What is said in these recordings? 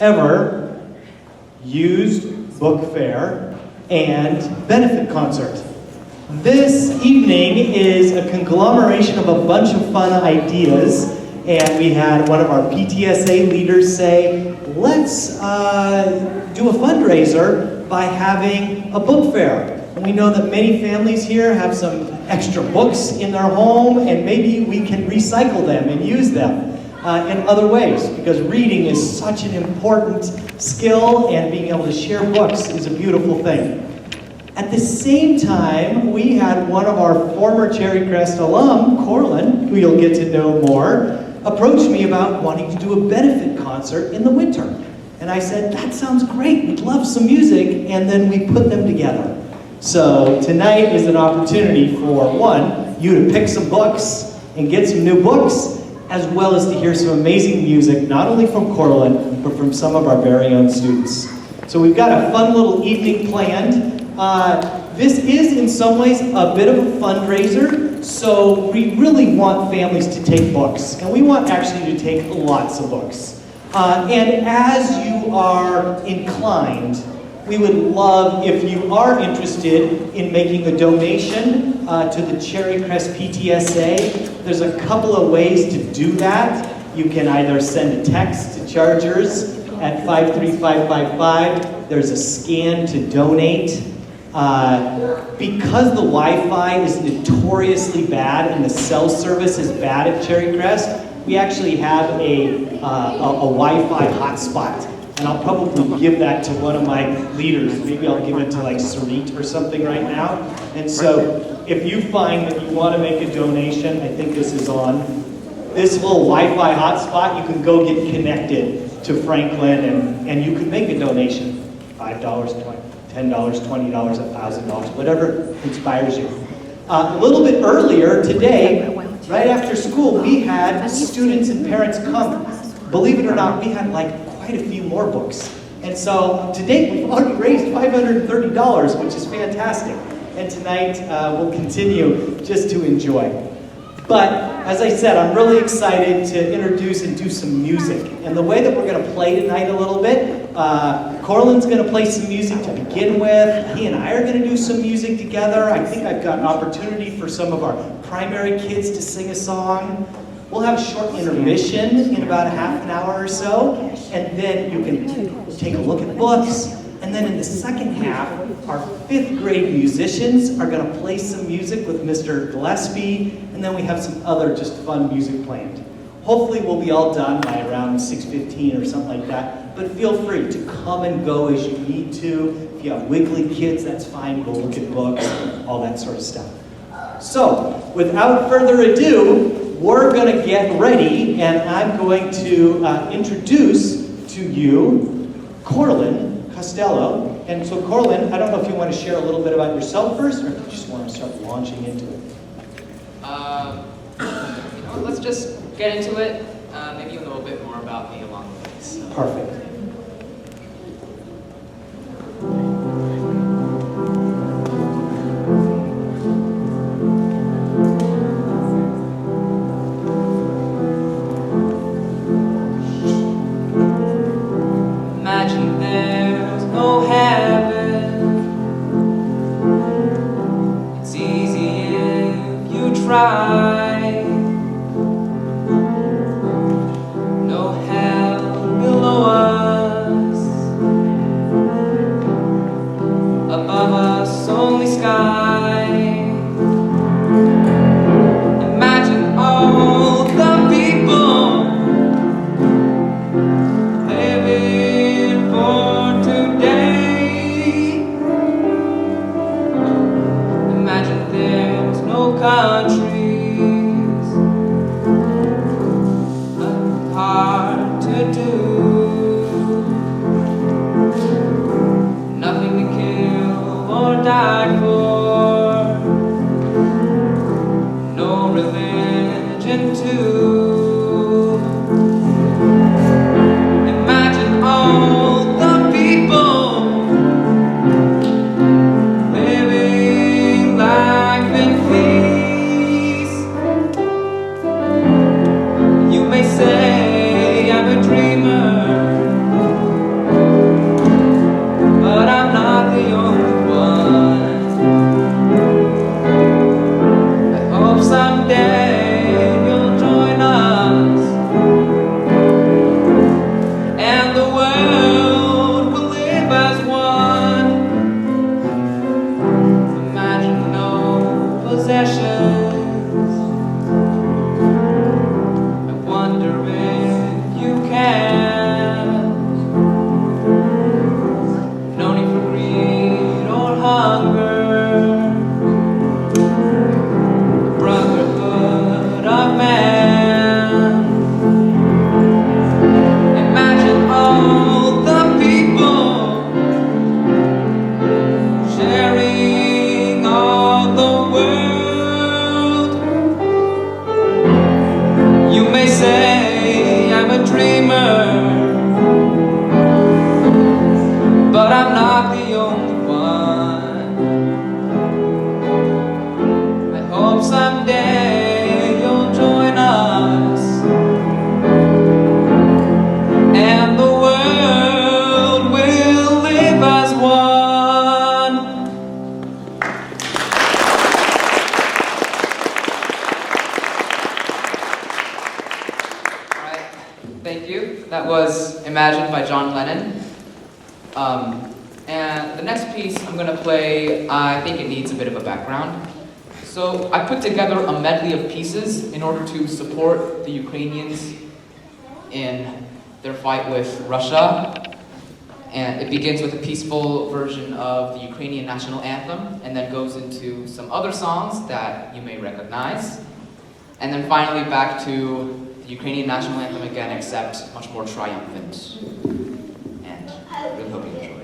ever used book fair and benefit concert. This evening is a conglomeration of a bunch of fun ideas, and we had one of our PTSA leaders say, let's do a fundraiser by having a book fair. And we know that many families here have some extra books in their home, and maybe we can recycle them and use them in other ways, because reading is such an important skill, and being able to share books is a beautiful thing. At the same time, we had one of our former Cherry Crest alum, Corlin, who you'll get to know more, approach me about wanting to do a benefit concert in the winter. And I said, that sounds great, we'd love some music, and then we put them together. So tonight is an opportunity for, one, you to pick some books and get some new books, as well as to hear some amazing music, not only from Corlin, but from some of our very own students. So we've got a fun little evening planned. This is in some ways a bit of a fundraiser, so we really want families to take books, and we want actually to take lots of books. And as you are inclined, we would love if you are interested in making a donation to the Cherry Crest PTSA. There's a couple of ways to do that. You can either send a text to Chargers at 53555. There's a scan to donate. Because the Wi-Fi is notoriously bad and the cell service is bad at Cherry Crest, we actually have a Wi-Fi hotspot. And I'll probably give that to one of my leaders. Maybe I'll give it to like Sarit or something right now. And so if you find that you want to make a donation, I think this is on this little Wi-Fi hotspot, you can go get connected to Franklin and you can make a donation. $5, $10, $20, $1,000, whatever inspires you. A little bit earlier today, right after school, we had students and parents come. Believe it or not, we had like quite a few more books. And so to date, we've already raised $530, which is fantastic. And tonight, we'll continue just to enjoy. But as I said, I'm really excited to introduce and do some music. And the way that we're going to play tonight a little bit, Corlin's going to play some music to begin with. He and I are going to do some music together. I think I've got an opportunity for some of our primary kids to sing a song. We'll have a short intermission in about a half an hour or so, and then you can take a look at books. And then in the second half, our 5th grade musicians are going to play some music with Mr. Gillespie, and then we have some other just fun music planned. Hopefully we'll be all done by around 6:15 or something like that, but feel free to come and go as you need to. If you have wiggly kids, that's fine. Go look at books, all that sort of stuff. So, without further ado, we're going to get ready, and I'm going to introduce to you Corlin Costello. And so Corlin, I don't know if you want to share a little bit about yourself first, or if you just want to start launching into it. Let's just get into it. Maybe a little bit more about me along the way. So. Perfect. Imagine there's no heaven. It's easy if you try. No hell below us. Above us only sky. Imagine all the people living for today. Imagine there's no country. I'm not the only one. I hope someday you'll join us, and the world will live as one. All right, thank you. That was Imagine by John Lennon. And the next piece I'm going to play, I think it needs a bit of a background. So I put together a medley of pieces in order to support the Ukrainians in their fight with Russia. And it begins with a peaceful version of the Ukrainian national anthem, and then goes into some other songs that you may recognize. And then finally back to the Ukrainian national anthem again, except much more triumphant. And I really hope you enjoy.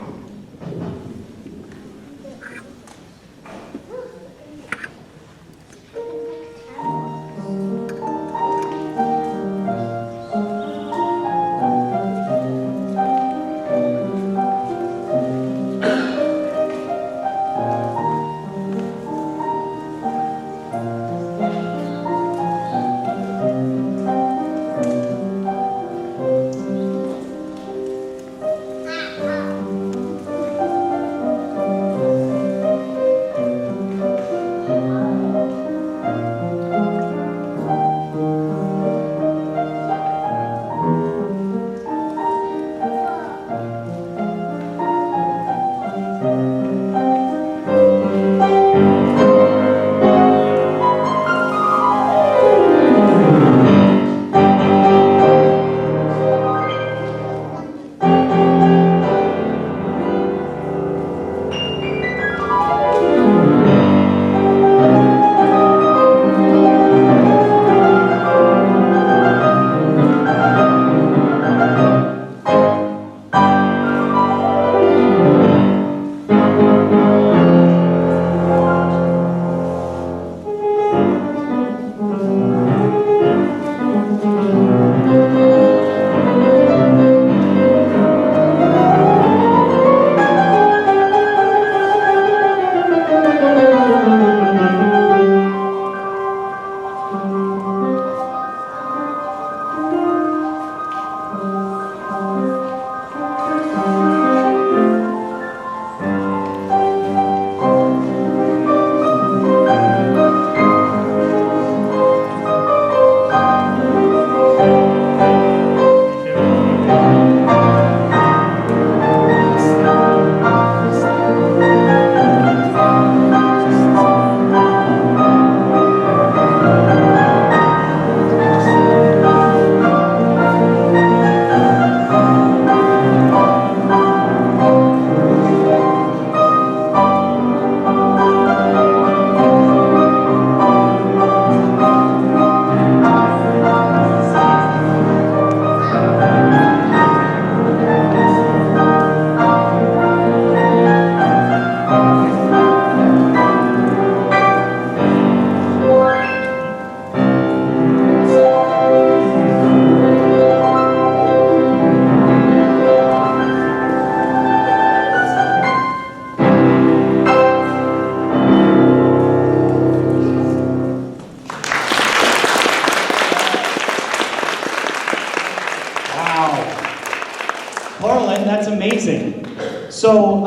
That's amazing. So,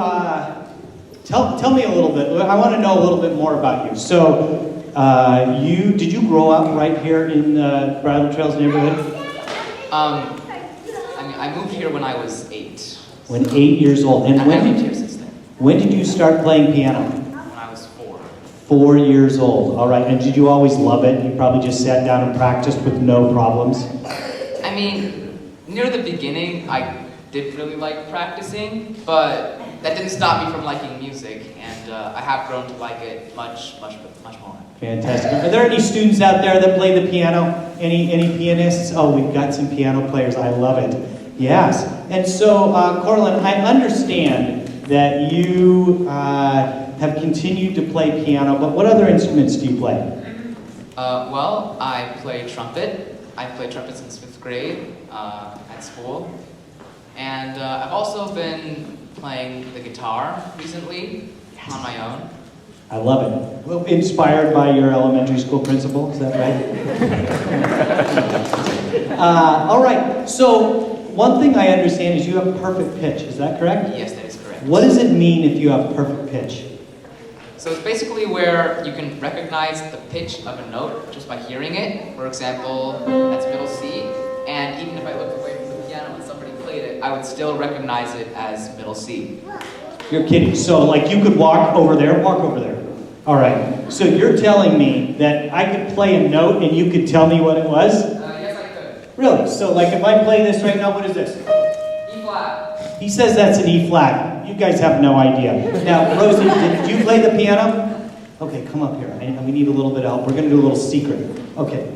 tell me a little bit. I want to know a little bit more about you. So, did you grow up right here in the Bridle Trails neighborhood? I moved here when I was 8. When 8 years old. And I've lived here since then. When did you start playing piano? When I was 4. 4 years old. All right. And did you always love it? You probably just sat down and practiced with no problems? I mean, near the beginning, I did really like practicing, but that didn't stop me from liking music, and I have grown to like it much more. Fantastic. Are there any students out there that play the piano? Any pianists? Oh, we've got some piano players. I love it. Yes. And so, Corlin, I understand that you have continued to play piano, but what other instruments do you play? Well, I play trumpet. I've played trumpet since 5th grade at school. And I've also been playing the guitar recently on my own. I love it. Well, inspired by your elementary school principal, is that right? All right, so one thing I understand is you have perfect pitch, is that correct? Yes, that is correct. What does it mean if you have perfect pitch? So it's basically where you can recognize the pitch of a note just by hearing it. For example, that's middle C, and even if I looked away from the piano and somebody played it, I would still recognize it as middle C. You're kidding. So like you could walk over there. All right. So you're telling me that I could play a note and you could tell me what it was? Yes, I could. Really? So like if I play this right now, what is this? E flat. He says that's an E flat. You guys have no idea. Now, Rosie, did you play the piano? Okay, come up here. We need a little bit of help. We're going to do a little secret. Okay.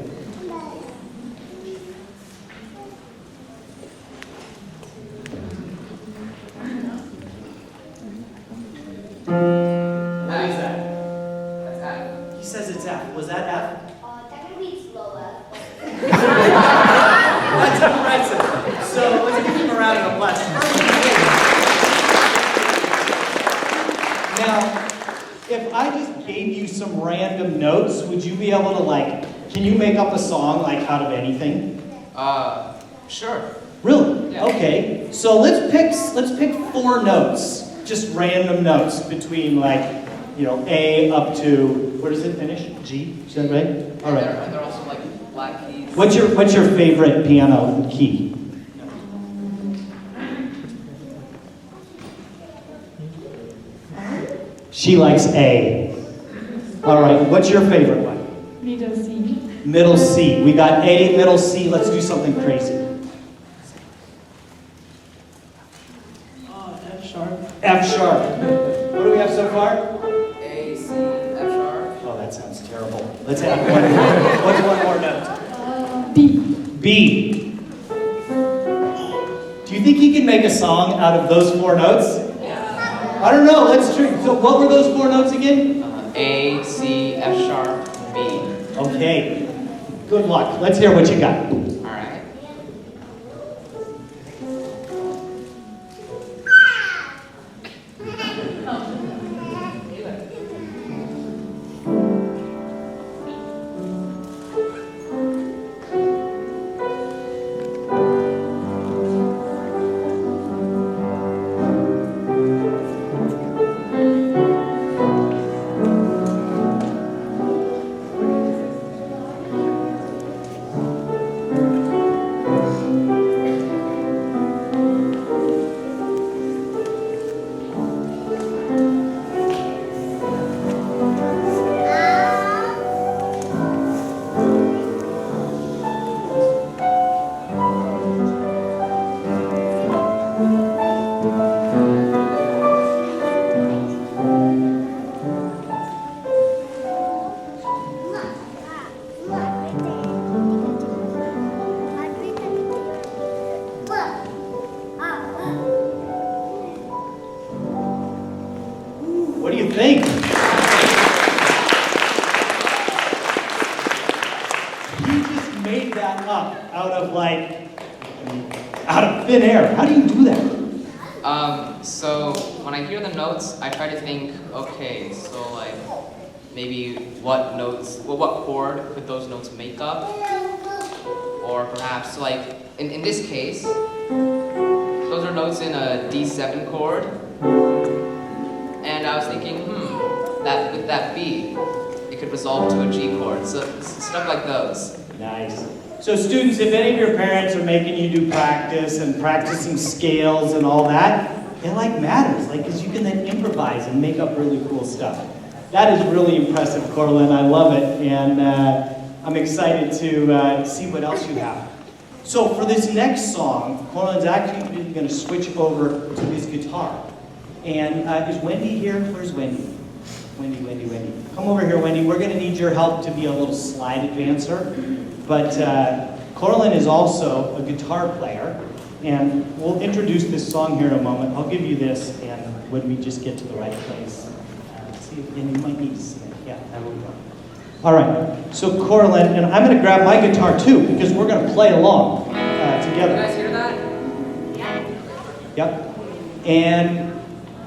What is that? That's F. He says it's F. Was that F? Technically it's low F. That's impressive. So let's give him a round of applause. Now, if I just gave you some random notes, would you be able to can you make up a song out of anything? Sure. Really? Yeah. Okay. So let's pick 4 notes, just random notes between A up to, where does it finish? G? Is that right? All right. And they're also black keys. What's your favorite piano key? She likes A. All right, what's your favorite one? Middle C. Middle C. We got A, middle C. Let's do something crazy. F sharp. F sharp. What do we have so far? A, C, F sharp. Oh, that sounds terrible. Let's add one more. What's one more note? B. B. Do you think he can make a song out of those 4 notes? I don't know. Let's try. So what were those 4 notes again? A, C, F sharp, B. Okay. Good luck. Let's hear what you got. All right. What do you think? You just made that up out of thin air. How do you do that? So when I hear the notes, I try to think, okay, so maybe what chord could those notes make up? Or perhaps in this case, those are notes in a D7 chord. And I was thinking, that with that B, it could resolve to a G chord. So stuff like those. Nice. So students, if any of your parents are making you do practice and practicing scales and all that, it matters, because you can then improvise and make up really cool stuff. That is really impressive, Corlin. I love it, and I'm excited to see what else you have. So for this next song, Corlin's actually going to switch over to his guitar. And is Wendy here? Where's Wendy? Wendy. Come over here, Wendy. We're going to need your help to be a little slide advancer. But Corlin is also a guitar player. And we'll introduce this song here in a moment. I'll give you this, and when we just get to the right place. And you might need to sing. Yeah, that will go. All right. So Corlin, and I'm going to grab my guitar too, because we're going to play along together. You guys hear that? Yep. And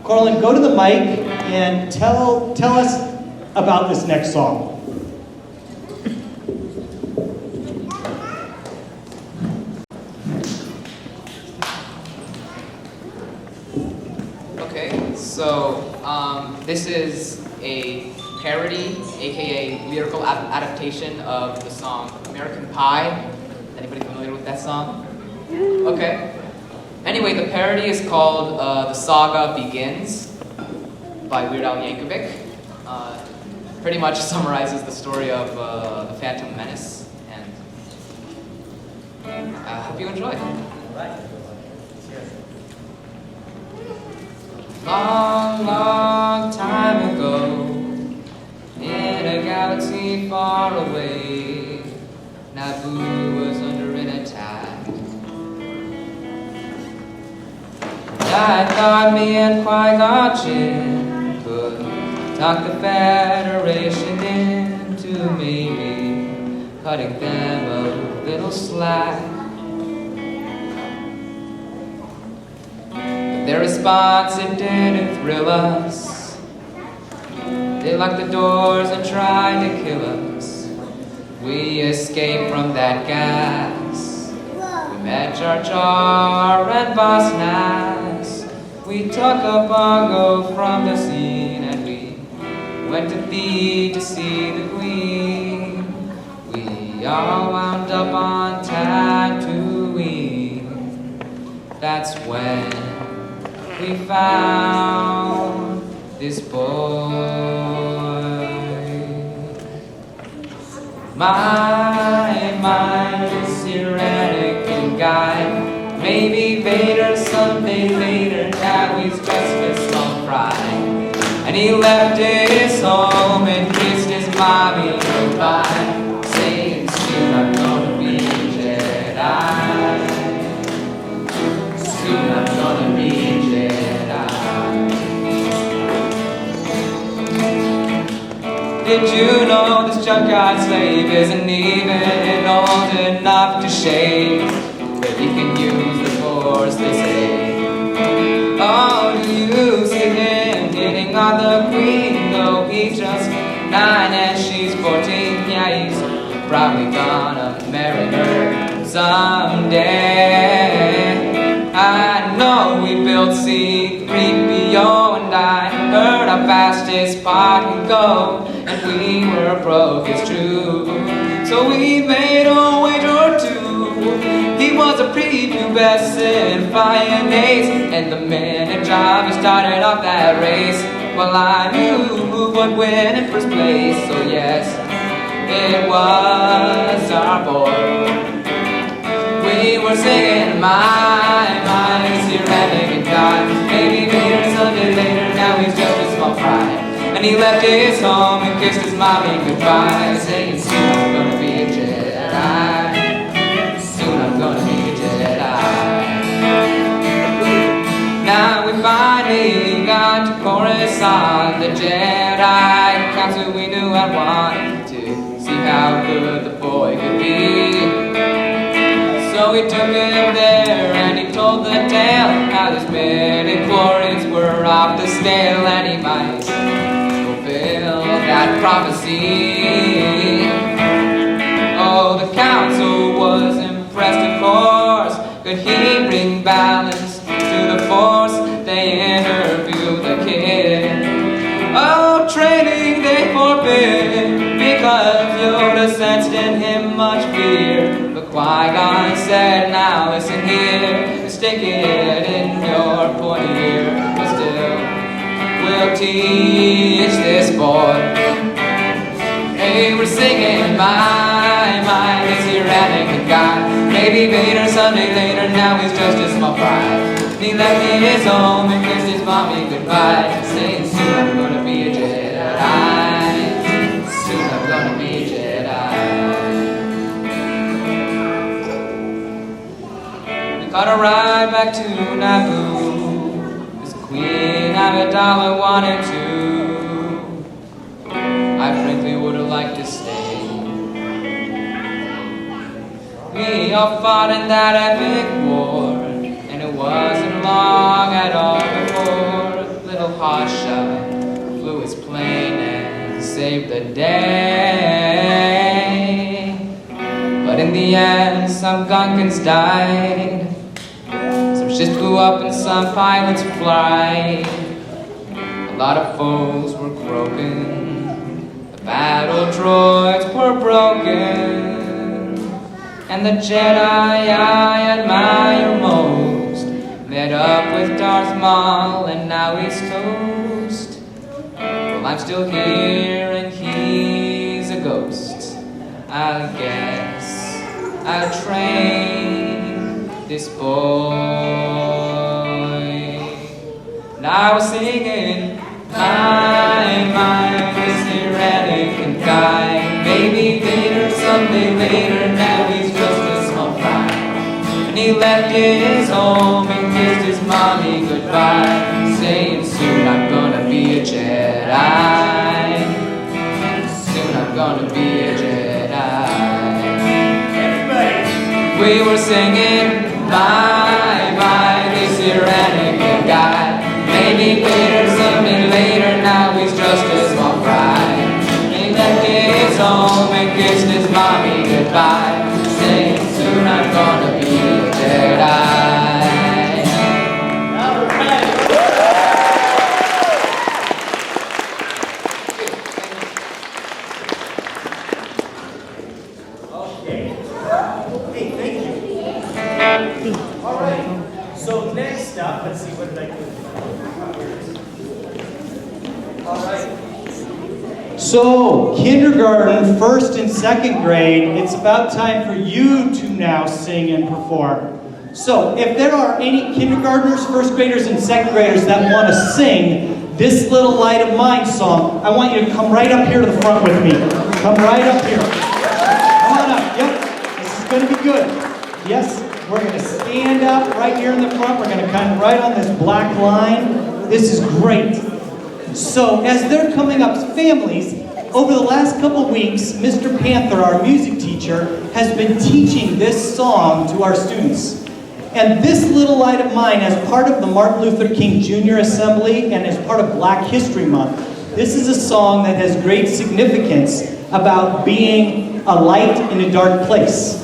Corlin, go to the mic and tell us about this next song. Okay, so this is a parody, aka lyrical adaptation of the song American Pie. Anybody familiar with that song? Okay. Anyway, the parody is called The Saga Begins by Weird Al Yankovic. Pretty much summarizes the story of the Phantom Menace, and I hope you enjoy. Long, long time ago, in a galaxy far away, Naboo was under an attack. I thought me and Qui-Gon Jinn could talk the Federation into maybe cutting them a little slack. But their response, it didn't thrill us. They locked the doors and tried to kill us. We escaped from that gas. We met Jar Jar and Boss Nass. We took a bongo from the scene and we went to Theed to see the Queen. We all wound up on Tatooine. That's when we found this boy. My mind is tyrannic and guide. Maybe Vader someday later. Now he's just a small fry. And he left his home and kissed his mommy goodbye, saying soon I'm gonna be a Jedi. Soon I'm gonna be a Jedi. Did you know this junkyard slave isn't even old enough to shave? But he can use the Force, they say. Oh, do you see him hitting on the Queen? Though he's just 9 and she's 14. Yeah, he's probably gonna marry her someday. I know we built C-3PO, and I heard how fast his pod can go, and we were broke, it's true. So we made a wager or two. He was a prepubescent flying ace, and the minute Jabba started off that race, well, I knew who would win in first place. So yes, it was our boy. We were singing, my mind is tyrannic and God. Maybe Vader someday later, now he's just a small fry. And he left his home and kissed his mommy goodbye, saying soon I'm gonna be a Jedi. Soon I'm gonna be a Jedi. Now we finally got to Coruscant. The Jedi Council we knew I wanted to see how good the boy could be. So we took him there and he told the tale how his midichlorians were off the scale, and he might fulfill that prophecy. Oh, the council was impressed, of course. Could he bring balance to the Force? They interviewed the kid. Oh, training they forbid, because Yoda sensed in him much fear. But Qui-Gon said, now listen here, stick it in your pointy ear, but still we'll teach this boy. Hey, we're singing, my mind is tyrannic and God. Maybe Vader someday later, now he's just a small fry. He left his home and kissed his mommy goodbye, saying soon I'm gonna be a Jedi. Soon I'm gonna be a Jedi. We caught a ride back to Naboo. His Queen Amidala wanted to. I frankly would have liked to stay. We all fought in that epic war, and it wasn't long at all Pasha flew his plane and saved the day. But in the end, some Gunkins died, some ships blew up and some pilots flight. A lot of foes were broken, the battle droids were broken, and the Jedi I admire most met up with Darth Maul and now he's toast. Well, I'm still here and he's a ghost. I guess I'll train this boy. And I was singing, my, this erratic guy. Maybe later, someday later, now he's just a small fry. And he left his home and kissed his mommy goodbye, saying soon I'm gonna be a Jedi. Soon I'm gonna be a Jedi. Everybody! We were singing, my, this erratic guy. Maybe later, someday later, now he's just a small fry. He left his home and kissed his mommy goodbye, saying soon I'm gonna be a Jedi. Okay. Hey, thank you. All right. So next up, let's see, what did I do? All right. So, kindergarten, first and second grade, it's about time for you to now sing and perform. So, if there are any kindergartners, first graders, and second graders that want to sing This Little Light of Mine song, I want you to come right up here to the front with me. Come right up here. Come on up. Yep. This is going to be good. Yes, we're going to stand up right here in the front. We're going to come right on this black line. This is great. So, as they're coming up, families, over the last couple weeks, Mr. Panther, our music teacher, has been teaching this song to our students. And This Little Light of Mine, as part of the Martin Luther King Jr. Assembly and as part of Black History Month, this is a song that has great significance about being a light in a dark place.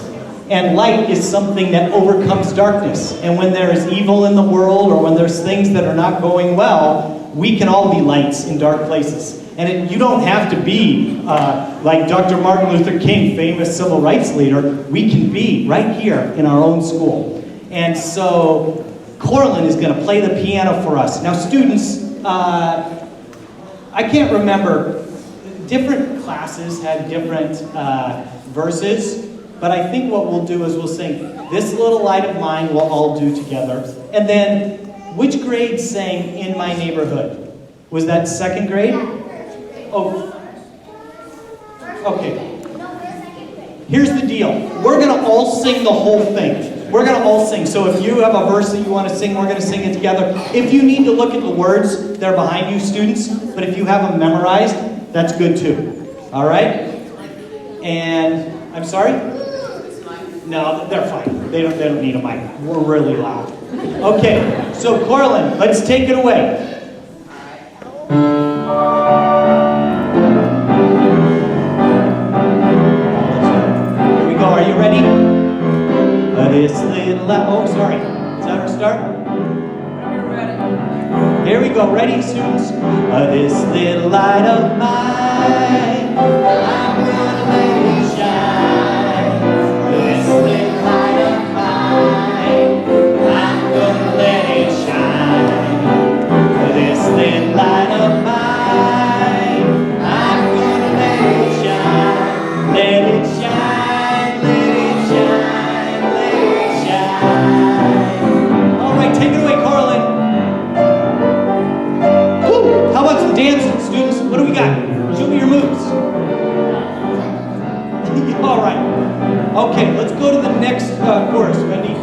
And light is something that overcomes darkness. And when there is evil in the world or when there's things that are not going well, we can all be lights in dark places. And you don't have to be like Dr. Martin Luther King, famous civil rights leader. We can be right here in our own school. And so Corlin is going to play the piano for us. Now students, I can't remember, different classes had different verses, but I think what we'll do is we'll sing This Little Light of Mine, we'll all do together. And then, which grade sang In My Neighborhood? Was that second grade? Oh, okay. Here's the deal. We're going to all sing the whole thing. We're going to all sing. So if you have a verse that you want to sing, we're going to sing it together. If you need to look at the words, they're behind you, students. But if you have them memorized, that's good too. All right? And, I'm sorry? No, they're fine. They don't need a mic. We're really loud. Okay, so Corlin, let's take it away. Here we go. Are you ready? This little light. Oh, sorry. Is that our start? Here we go. Ready, students? This little light of mine, I'm gonna let it shine. This little light of mine, I'm gonna let it shine. This little light of mine, I'm gonna let it shine. Let it shine, let it shine, let it shine. All right, take it away, Corlin. Woo! How about some dancing, students? What do we got? Show me your moves. All right. Okay, let's go to the next chorus, Wendy.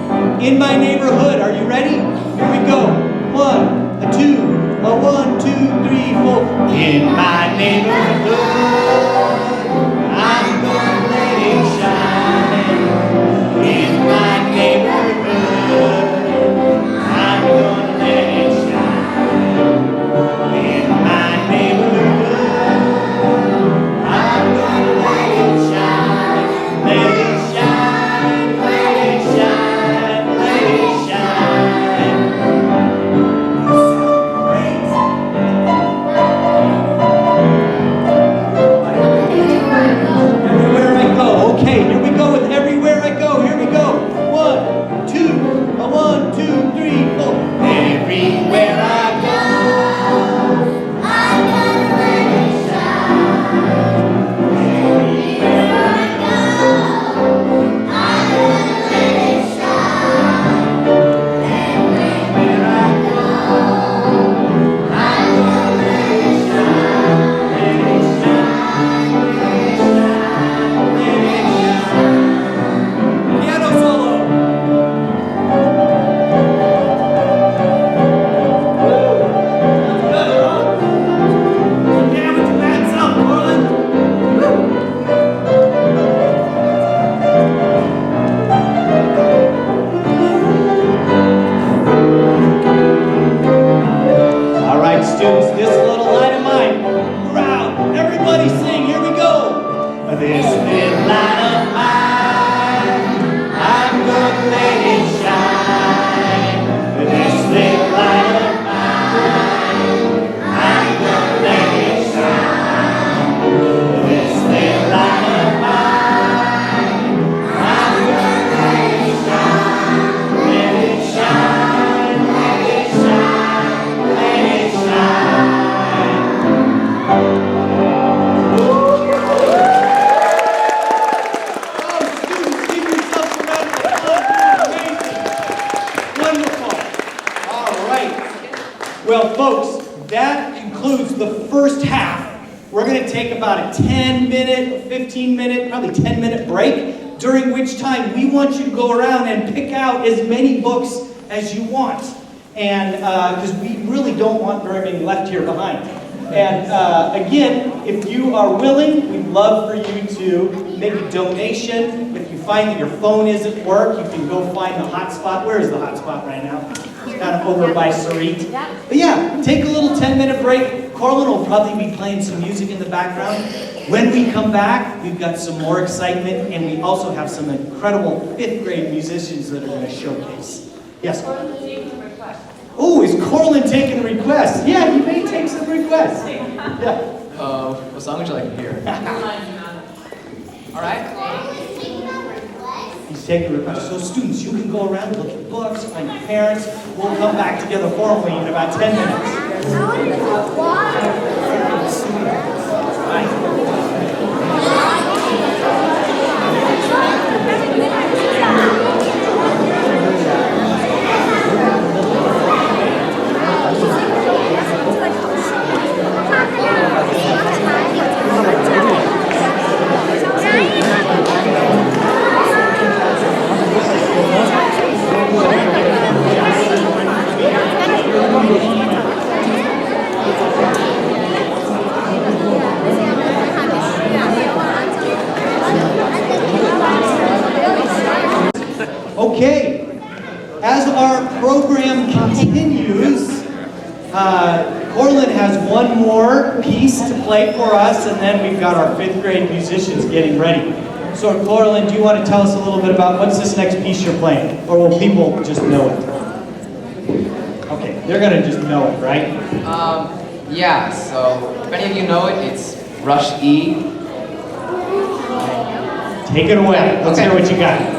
In My Neighborhood, are you ready? Here we go. 1, a 2, a 1, 2, 3, 4. In my neighborhood, I'm gonna let it shine. In my neighborhood, I'm gonna let it shine. Well, folks, that concludes the first half. We're going to take about a 10-minute, 15-minute, probably 10-minute break, during which time we want you to go around and pick out as many books as you want. And because we really don't want very many left here behind. And again, if you are willing, we'd love for you to make a donation. If you find that your phone isn't work, you can go find the hotspot. Where is the hotspot right now? It's kind of over by Sarit. But yeah, take a little 10-minute break. Corlin will probably be playing some music in the background. When we come back, we've got some more excitement, and we also have some incredible 5th grade musicians that are going to showcase. Yes? Oh, is Corlin taking requests? Yeah, he may take some requests. Yeah. What song would you like to hear? All right. He's taking requests. So students, you can go around, look at books, find your parents. We'll come back together formally in about 10 minutes. Okay, as our program continues, Corlin has one more piece to play for us, and then we've got our 5th grade musicians getting ready. So Corlin, do you want to tell us a little bit about what's this next piece you're playing? Or will people just know it? Okay, they're going to just know it, right? Yeah, so if any of you know it, it's Rush E. Take it away. Let's hear what you got.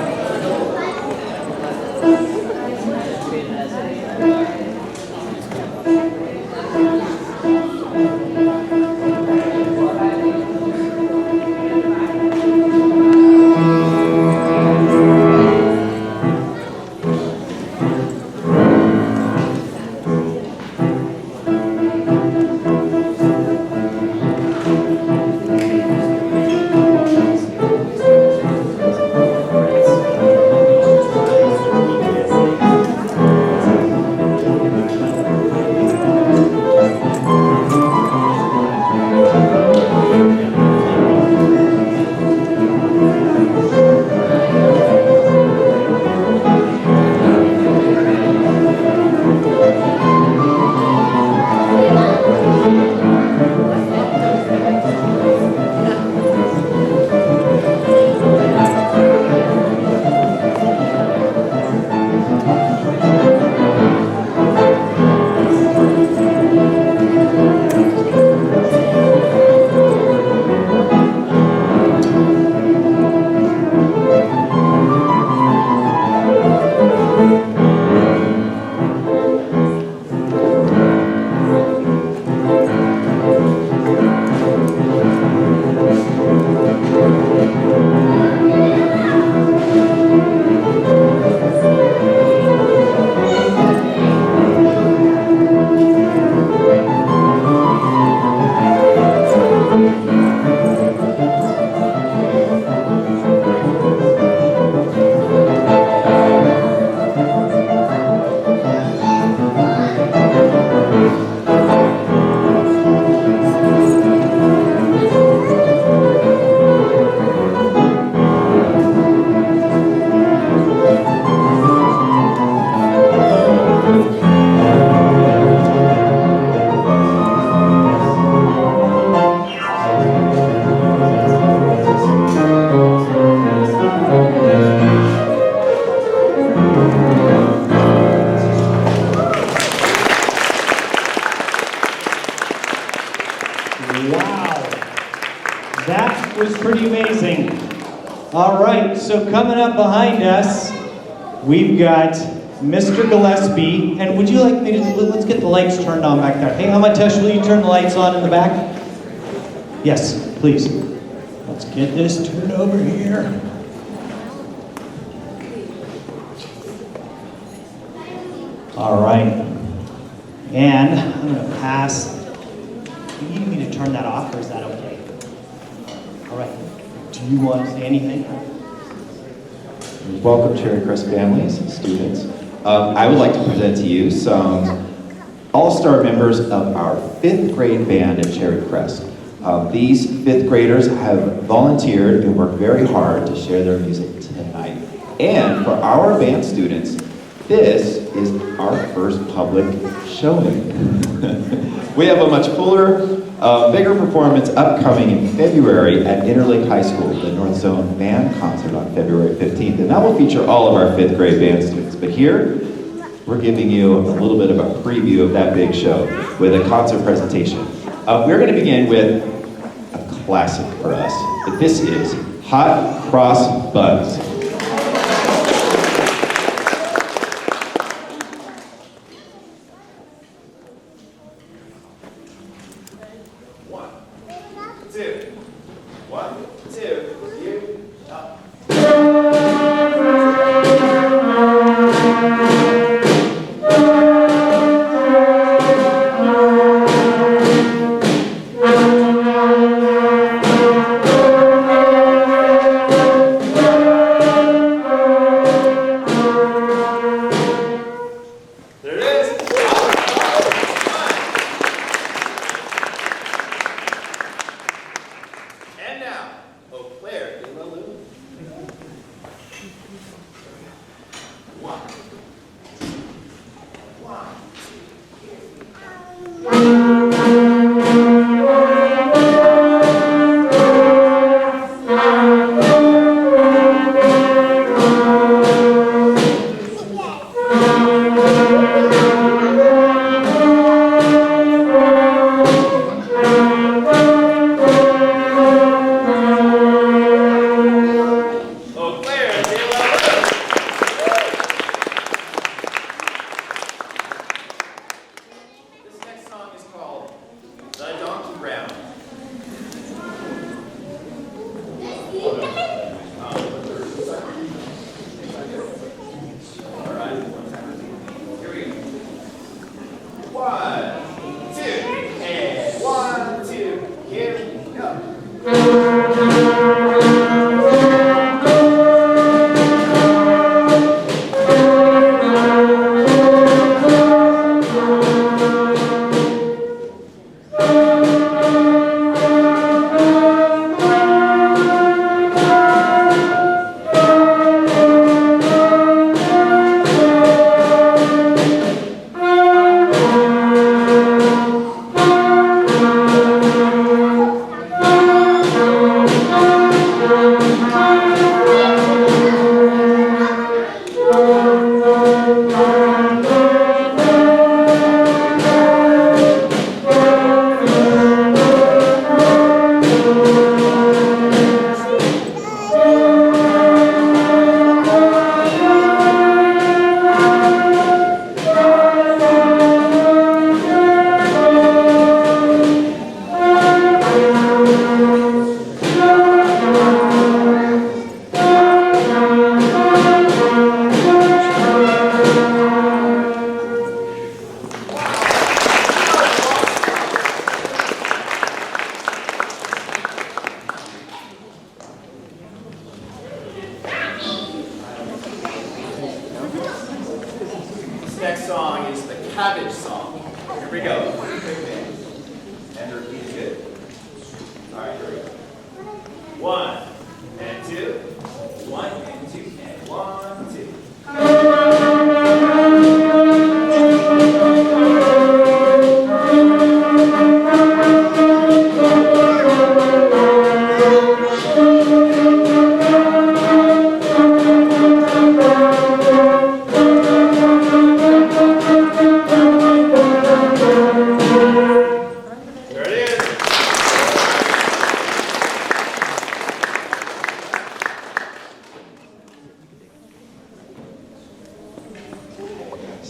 That was pretty amazing. All right, so coming up behind us, we've got Mr. Gillespie. And would you like me to, let's get the lights turned on back there. Hey, Amatesh, will you turn the lights on in the back? Yes, please. Let's get this turned over here. All right. And I'm going to pass. Do you need me to turn that off, or is that okay? All right. Do you want to say anything? Welcome, Cherry Crest families and students. I would like to present to you some all-star members of our 5th grade band at Cherry Crest. These 5th graders have volunteered and worked very hard to share their music tonight. And for our band students, this is our first public showing. We have a much fuller, bigger performance upcoming in February at Interlake High School, the North Zone Band Concert on February 15th. And that will feature all of our 5th grade band students. But here, we're giving you a little bit of a preview of that big show with a concert presentation. We're going to begin with a classic for us. This is Hot Cross Buns.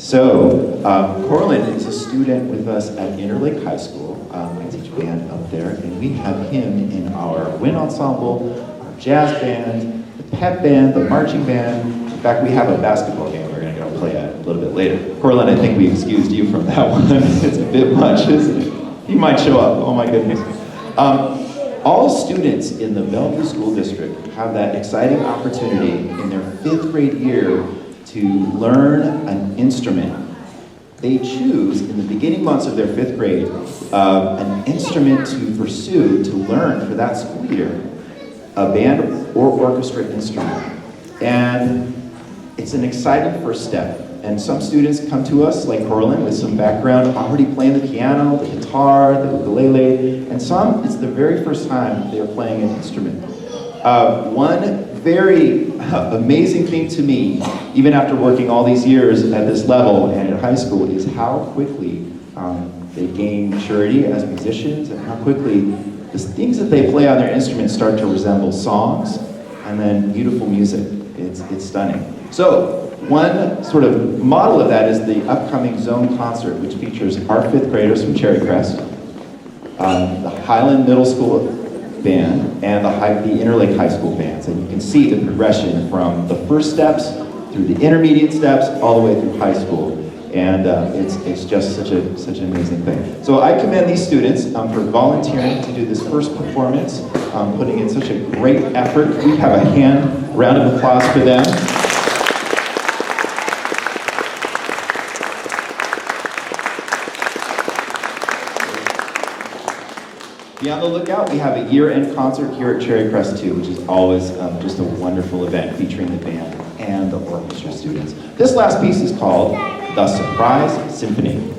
So, Corlin is a student with us at Interlake High School. I teach band up there, and we have him in our wind ensemble, our jazz band, the pep band, the marching band. In fact, we have a basketball game we're going to go play at little bit later. Corlin, I think we excused you from that one. It's a bit much, isn't it? You might show up. Oh my goodness. All students in the Bellevue School District have that exciting opportunity in their 5th grade year to learn an instrument. They choose, in the beginning months of their 5th grade, an instrument to pursue, to learn for that school year, a band or orchestra instrument. And it's an exciting first step. And some students come to us, like Corlin, with some background already playing the piano, the guitar, the ukulele, and some, it's the very first time they're playing an instrument. One very amazing thing to me, even after working all these years at this level and at high school, is how quickly they gain maturity as musicians and how quickly the things that they play on their instruments start to resemble songs and then beautiful music. It's stunning. So, one sort of model of that is the upcoming Zone concert, which features our 5th graders from Cherry Crest, the Highland Middle School band, and the Interlake High School bands. And you can see the progression from the first steps through the intermediate steps all the way through high school. And it's just such an amazing thing. So I commend these students for volunteering to do this first performance, putting in such a great effort. We have a round of applause for them. Be on the lookout. We have a year-end concert here at Cherry Crest too, which is always just a wonderful event featuring the band and the orchestra students. This last piece is called The Surprise Symphony.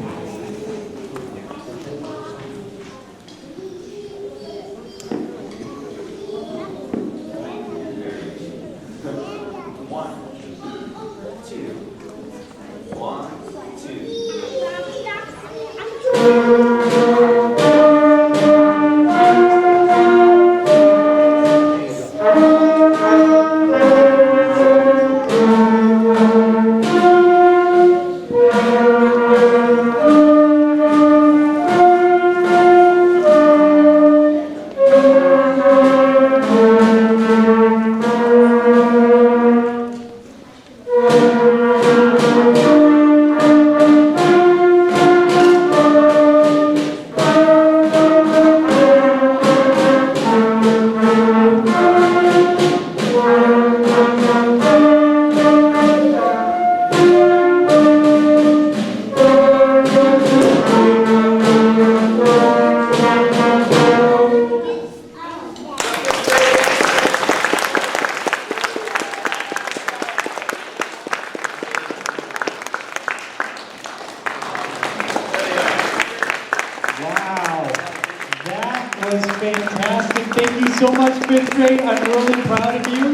Fantastic. Thank you so much, 5th grade. I'm really proud of you.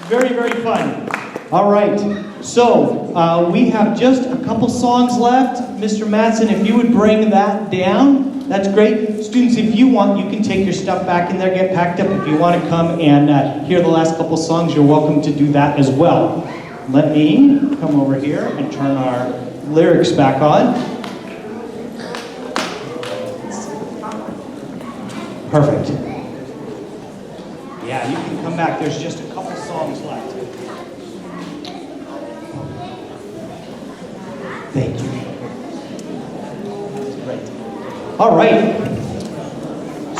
Very, very fun. All right. So we have just a couple songs left. Mr. Madsen, if you would bring that down, that's great. Students, if you want, you can take your stuff back in there, get packed up. If you want to come and hear the last couple songs, you're welcome to do that as well. Let me come over here and turn our lyrics back on. Perfect. Yeah, you can come back. There's just a couple songs left. Thank you. That's great. All right.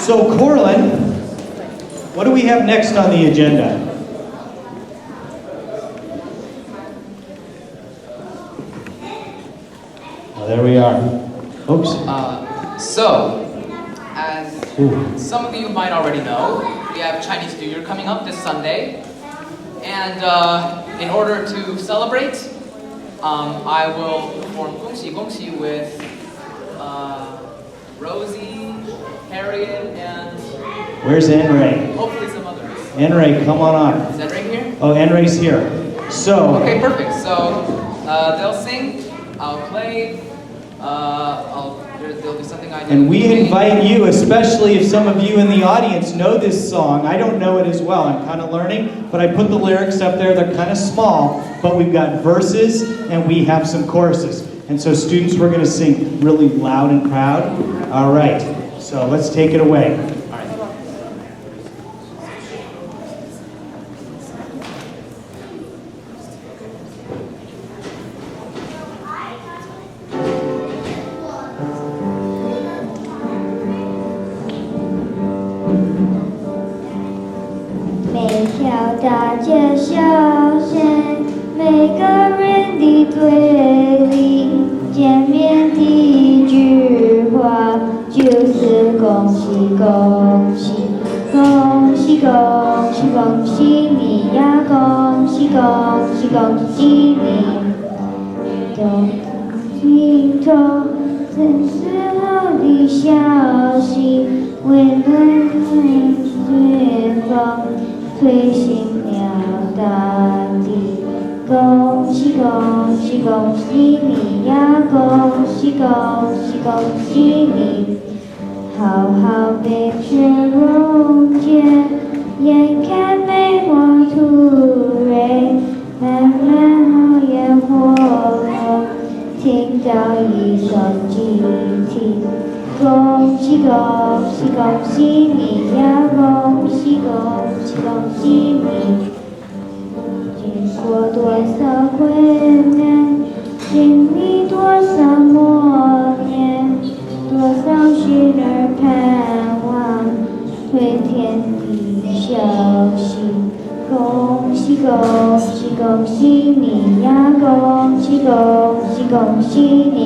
So, Corlin, what do we have next on the agenda? Oh, there we are. Oops. As some of you might already know, we have Chinese New Year coming up this Sunday. And in order to celebrate, I will perform 恭喜恭喜 with Rosie, Harriet, and... Where's Enray? Hopefully some others. Enray, come on up. Is Enray here? Oh, Enray's here. So... Okay, perfect. So, they'll sing, I'll play, there'll be something I do. And we invite you, especially if some of you in the audience know this song. I don't know it as well. I'm kind of learning, but I put the lyrics up there. They're kind of small, but we've got verses and we have some choruses. And so students, we're going to sing really loud and proud. All right, so let's take it away. All right. 大街小巷，每个人的嘴里见面第一句话就是恭喜恭喜，恭喜恭喜恭喜你呀，恭喜恭喜恭喜你。都听着真是好的消息，温暖随风吹醒了大地。恭喜恭喜恭喜你呀，恭喜恭喜恭喜你。好好被雪融解，眼看美梦突然慢慢好烟火中，听到一首集体。恭喜恭喜恭喜你呀，恭喜恭喜恭喜你。经过多少困难，经历多少磨练，多少心儿盼望，推天的消息。恭喜恭喜恭喜你呀，恭喜恭喜恭喜你。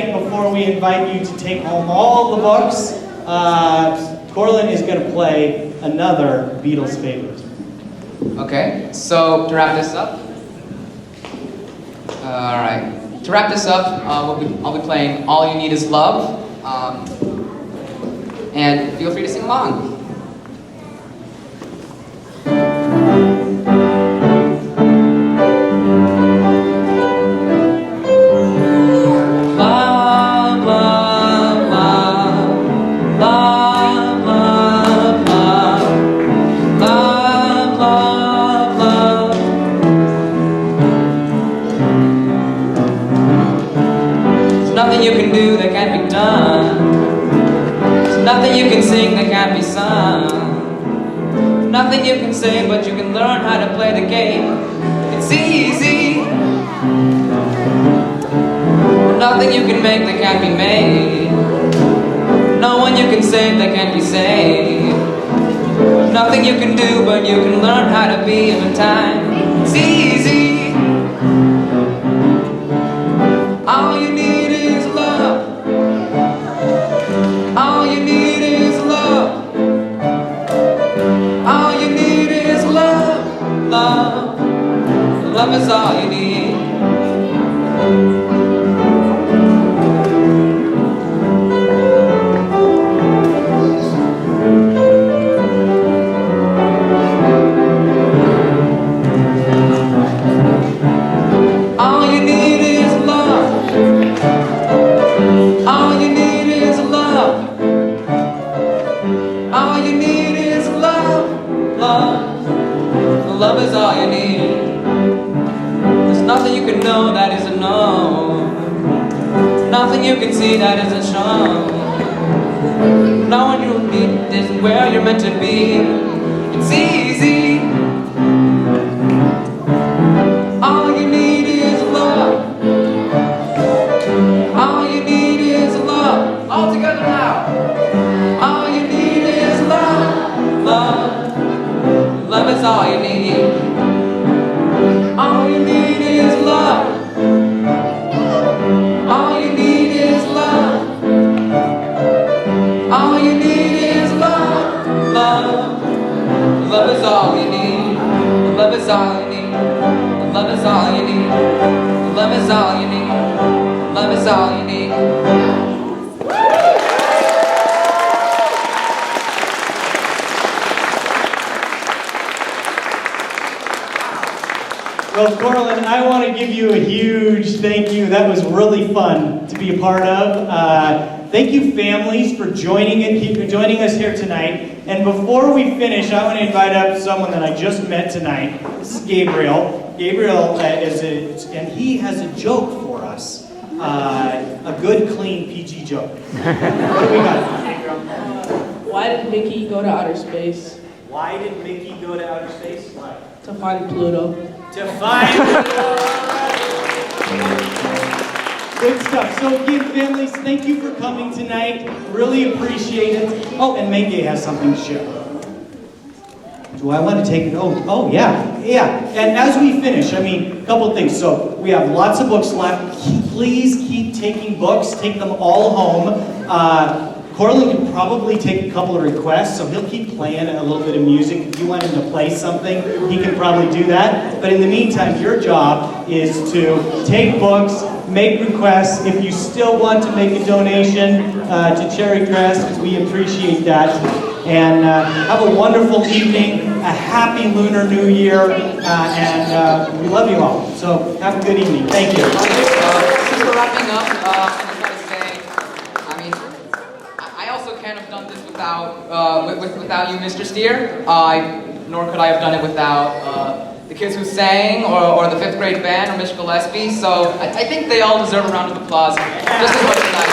Before we invite you to take home all the books, Corlin is going to play another Beatles favorite. Okay, so to wrap this up, To wrap this up, I'll be playing All You Need Is Love, and feel free to sing along. You can do that can't be done. There's nothing you can sing that can't be sung. Nothing you can say, but you can learn how to play the game. It's easy. Nothing you can make that can't be made. No one you can save that can't be saved. Nothing you can do, but you can learn how to be in time. It's easy. All you need is love. All you need is love. All you need is love. Love. Love is all you need. All you need is love. All you need is love. All you need is love. Love. Love is all you need. There's nothing you can know that isn't known. Nothing you can see that isn't shown. No one you need isn't where you're meant to be. It's easy. All you need is love. All you need is love. All together now. All you need is love. Love. Love is all you need. All you need is love. All you need is love. All you need is love. Love. Love is all you need. Love is all you need. Love is all you need. Love is all you need. Love is all you need. Well, Corlin, I want to give you a huge thank you. That was really fun to be a part of. Thank you, families, for joining us here tonight. And before we finish, I want to invite up someone that I just met tonight. This is Gabriel. Gabriel and he has a joke for us. A good, clean, PG joke. What do we got, Gabriel? Why did Mickey go to outer space? Why did Mickey go to outer space? Why? To find Pluto. To find Good stuff. So again, families, thank you for coming tonight. Really appreciate it. Oh, and Meike has something to share. Do I want to take it? Oh, yeah. And as we finish, a couple things. So we have lots of books left. Please keep taking books. Take them all home. Corlin can probably take a couple of requests, so he'll keep playing a little bit of music. If you want him to play something, he can probably do that. But in the meantime, your job is to take books, make requests. If you still want to make a donation to Cherry Crest, we appreciate that. And have a wonderful evening, a happy Lunar New Year, and we love you all. So have a good evening. Thank you. Since we're wrapping up, I just want to say, I also can't have done this without you, Mr. Steer. Nor could I have done it without the kids who sang, or the 5th grade band, or Miss Gillespie. So I think they all deserve a round of applause just as much as I